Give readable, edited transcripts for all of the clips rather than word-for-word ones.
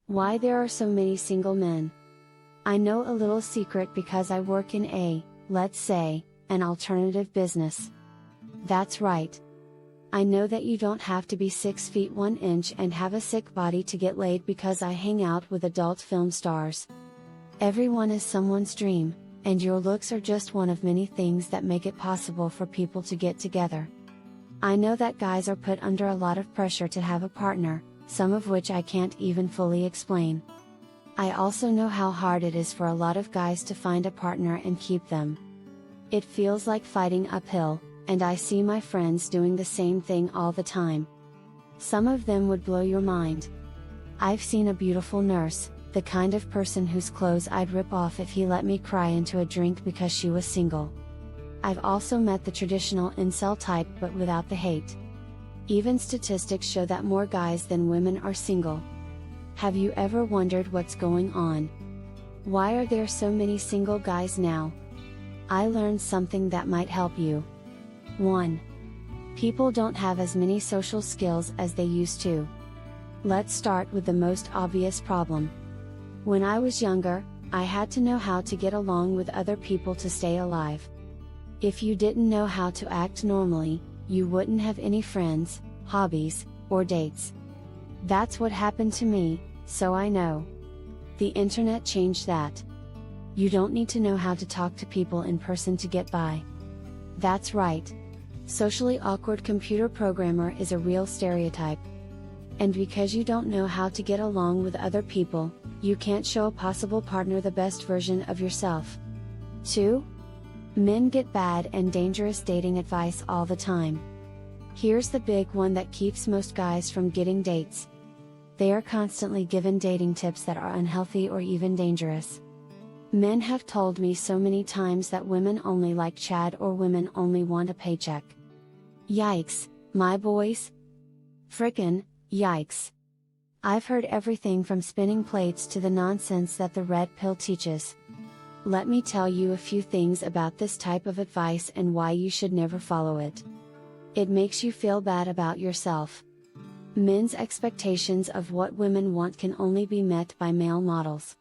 Why there are so many single men? I know a little secret because I work in let's say, an alternative business. That's right. I know that you don't have to be 6 feet 1 inch and have a sick body to get laid because I hang out with adult film stars. Everyone is someone's dream, and your looks are just one of many things that make it possible for people to get together. I know that guys are put under a lot of pressure to have a partner, some of which I can't even fully explain. I also know how hard it is for a lot of guys to find a partner and keep them. It feels like fighting uphill, and I see my friends doing the same thing all the time. Some of them would blow your mind. I've seen a beautiful nurse, the kind of person whose clothes I'd rip off if he let me cry into a drink because she was single. I've also met the traditional incel type but without the hate. Even statistics show that more guys than women are single. Have you ever wondered what's going on? Why are there so many single guys now? I learned something that might help you. 1. People don't have as many social skills as they used to. Let's start with the most obvious problem. When I was younger, I had to know how to get along with other people to stay alive. If you didn't know how to act normally, you wouldn't have any friends, hobbies, or dates. That's what happened to me, so I know. The internet changed that. You don't need to know how to talk to people in person to get by. That's right. Socially awkward computer programmer is a real stereotype. And because you don't know how to get along with other people, you can't show a possible partner the best version of yourself. 2. Men get bad and dangerous dating advice all the time. Here's the big one that keeps most guys from getting dates. They are constantly given dating tips that are unhealthy or even dangerous. Men have told me so many times that women only like Chad or women only want a paycheck. Yikes, my boys. Frickin', yikes. I've heard everything from spinning plates to the nonsense that the red pill teaches. Let me tell you a few things about this type of advice and why you should never follow it. It makes you feel bad about yourself. Men's expectations of what women want can only be met by male models.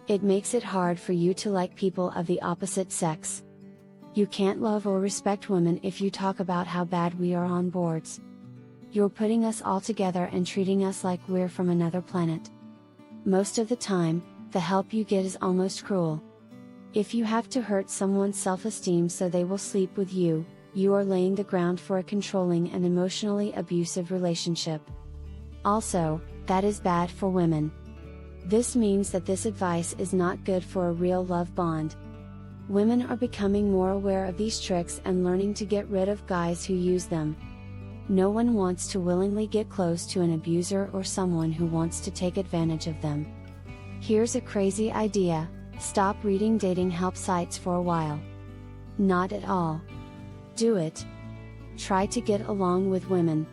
It makes it hard for you to like people of the opposite sex. You can't love or respect women if you talk about how bad we are on boards. You're putting us all together and treating us like we're from another planet. Most of the time, the help you get is almost cruel. If you have to hurt someone's self-esteem so they will sleep with you, you are laying the ground for a controlling and emotionally abusive relationship. Also, that is bad for women. This means that this advice is not good for a real love bond. Women are becoming more aware of these tricks and learning to get rid of guys who use them. No one wants to willingly get close to an abuser or someone who wants to take advantage of them. Here's a crazy idea: stop reading dating help sites for a while. Not at all. Do it. Try to get along with women.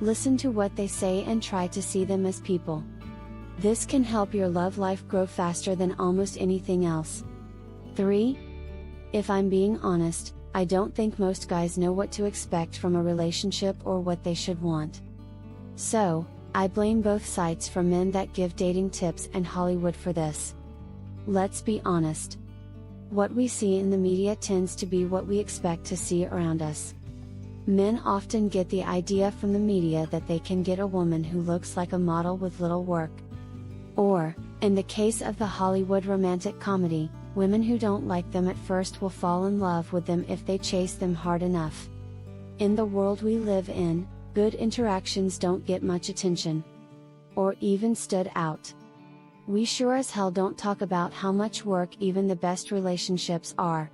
Listen to what they say and try to see them as people. This can help your love life grow faster than almost anything else. 3. If I'm being honest, I don't think most guys know what to expect from a relationship or what they should want. So, I blame both sites for men that give dating tips and Hollywood for this. Let's be honest. What we see in the media tends to be what we expect to see around us. Men often get the idea from the media that they can get a woman who looks like a model with little work. Or, in the case of the Hollywood romantic comedy, women who don't like them at first will fall in love with them if they chase them hard enough. In the world we live in, good interactions don't get much attention. Or even stood out. We sure as hell don't talk about how much work even the best relationships are.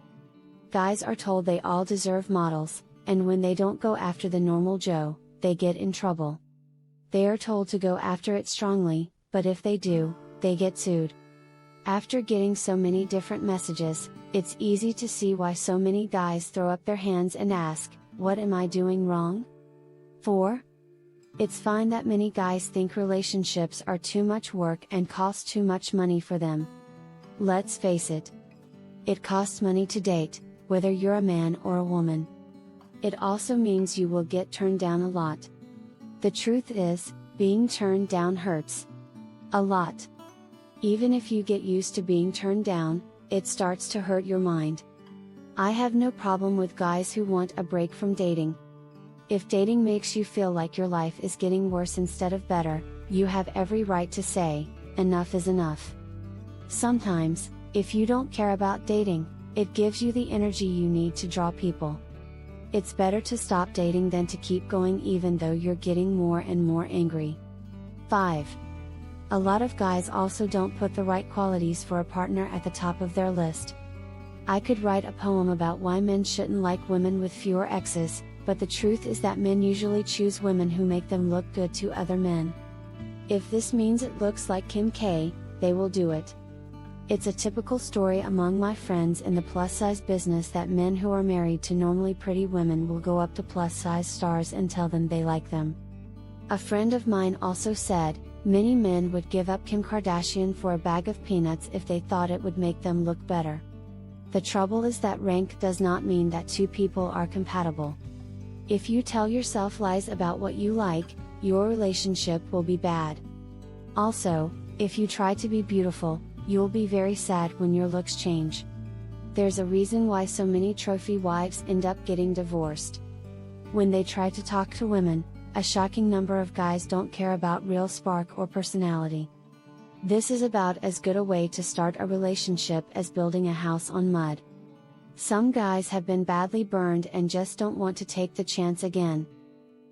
Guys are told they all deserve models, and when they don't go after the normal Joe, they get in trouble. They are told to go after it strongly, but if they do, they get sued. After getting so many different messages, it's easy to see why so many guys throw up their hands and ask, "What am I doing wrong?" 4. It's fine that many guys think relationships are too much work and cost too much money for them. Let's face it. It costs money to date, whether you're a man or a woman. It also means you will get turned down a lot. The truth is, being turned down hurts. A lot. Even if you get used to being turned down, it starts to hurt your mind. I have no problem with guys who want a break from dating. If dating makes you feel like your life is getting worse instead of better, you have every right to say, enough is enough. Sometimes, if you don't care about dating, it gives you the energy you need to draw people. It's better to stop dating than to keep going even though you're getting more and more angry. 5. A lot of guys also don't put the right qualities for a partner at the top of their list. I could write a poem about why men shouldn't like women with fewer exes, but the truth is that men usually choose women who make them look good to other men. If this means it looks like Kim K, they will do it. It's a typical story among my friends in the plus-size business that men who are married to normally pretty women will go up to plus-size stars and tell them they like them. A friend of mine also said, many men would give up Kim Kardashian for a bag of peanuts if they thought it would make them look better. The trouble is that rank does not mean that two people are compatible. If you tell yourself lies about what you like, your relationship will be bad. Also, if you try to be beautiful, you'll be very sad when your looks change. There's a reason why so many trophy wives end up getting divorced. When they try to talk to women, a shocking number of guys don't care about real spark or personality. This is about as good a way to start a relationship as building a house on mud. Some guys have been badly burned and just don't want to take the chance again.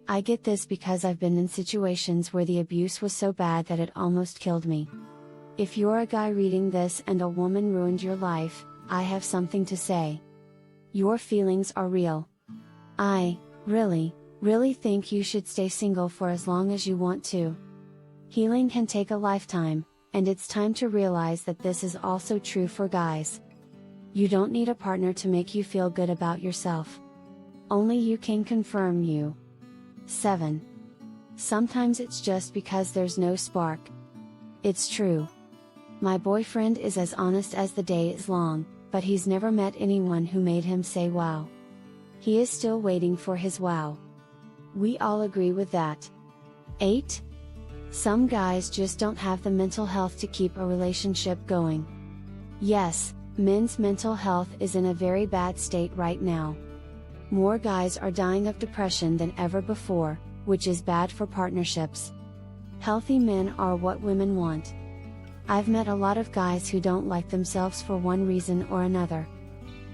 I get this because I've been in situations where the abuse was so bad that it almost killed me. If you're a guy reading this and a woman ruined your life, I have something to say. Your feelings are real. I really think you should stay single for as long as you want to. Healing can take a lifetime, and it's time to realize that this is also true for guys. You don't need a partner to make you feel good about yourself. Only you can confirm you. 7. Sometimes it's just because there's no spark. It's true. My boyfriend is as honest as the day is long, but he's never met anyone who made him say wow. He is still waiting for his wow. We all agree with that. 8. Some guys just don't have the mental health to keep a relationship going. Yes, men's mental health is in a very bad state right now. More guys are dying of depression than ever before, which is bad for partnerships. Healthy men are what women want. I've met a lot of guys who don't like themselves for one reason or another.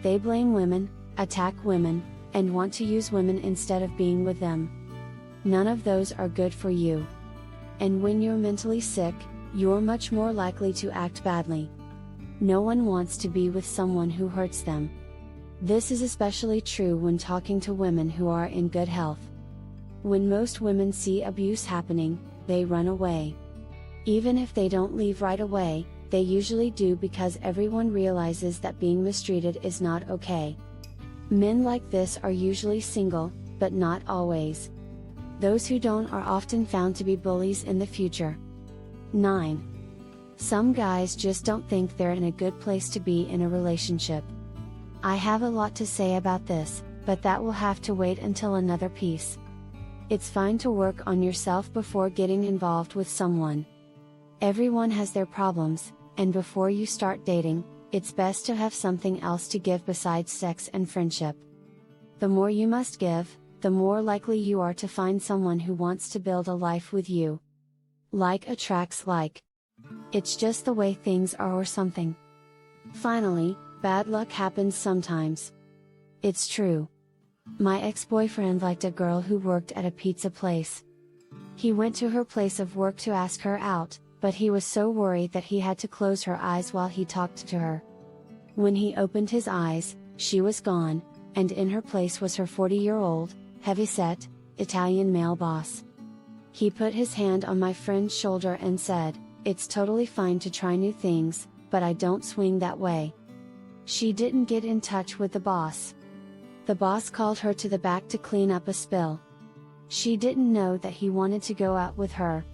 They blame women, attack women, and want to use women instead of being with them. None of those are good for you. And when you're mentally sick, you're much more likely to act badly. No one wants to be with someone who hurts them. This is especially true when talking to women who are in good health. When most women see abuse happening, they run away. Even if they don't leave right away, they usually do because everyone realizes that being mistreated is not okay. Men like this are usually single, but not always. Those who don't are often found to be bullies in the future. 9. Some guys just don't think they're in a good place to be in a relationship. I have a lot to say about this, but that will have to wait until another piece. It's fine to work on yourself before getting involved with someone. Everyone has their problems, and before you start dating, it's best to have something else to give besides sex and friendship. The more you must give, the more likely you are to find someone who wants to build a life with you. Like attracts like. It's just the way things are or something. Finally, bad luck happens sometimes. It's true. My ex-boyfriend liked a girl who worked at a pizza place. He went to her place of work to ask her out, but he was so worried that he had to close her eyes while he talked to her. When he opened his eyes, she was gone, and in her place was her 40-year-old, heavy-set, Italian male boss. He put his hand on my friend's shoulder and said, "It's totally fine to try new things, but I don't swing that way." She didn't get in touch with the boss. The boss called her to the back to clean up a spill. She didn't know that he wanted to go out with her.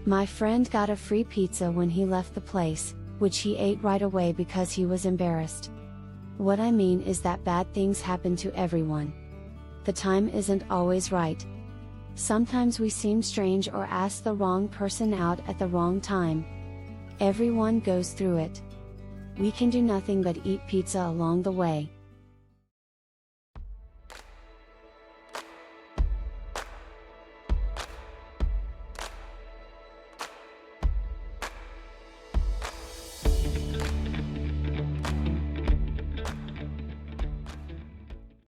My friend got a free pizza when he left the place, which he ate right away because he was embarrassed. What I mean is that bad things happen to everyone. The time isn't always right. Sometimes we seem strange or ask the wrong person out at the wrong time. Everyone goes through it. We can do nothing but eat pizza along the way,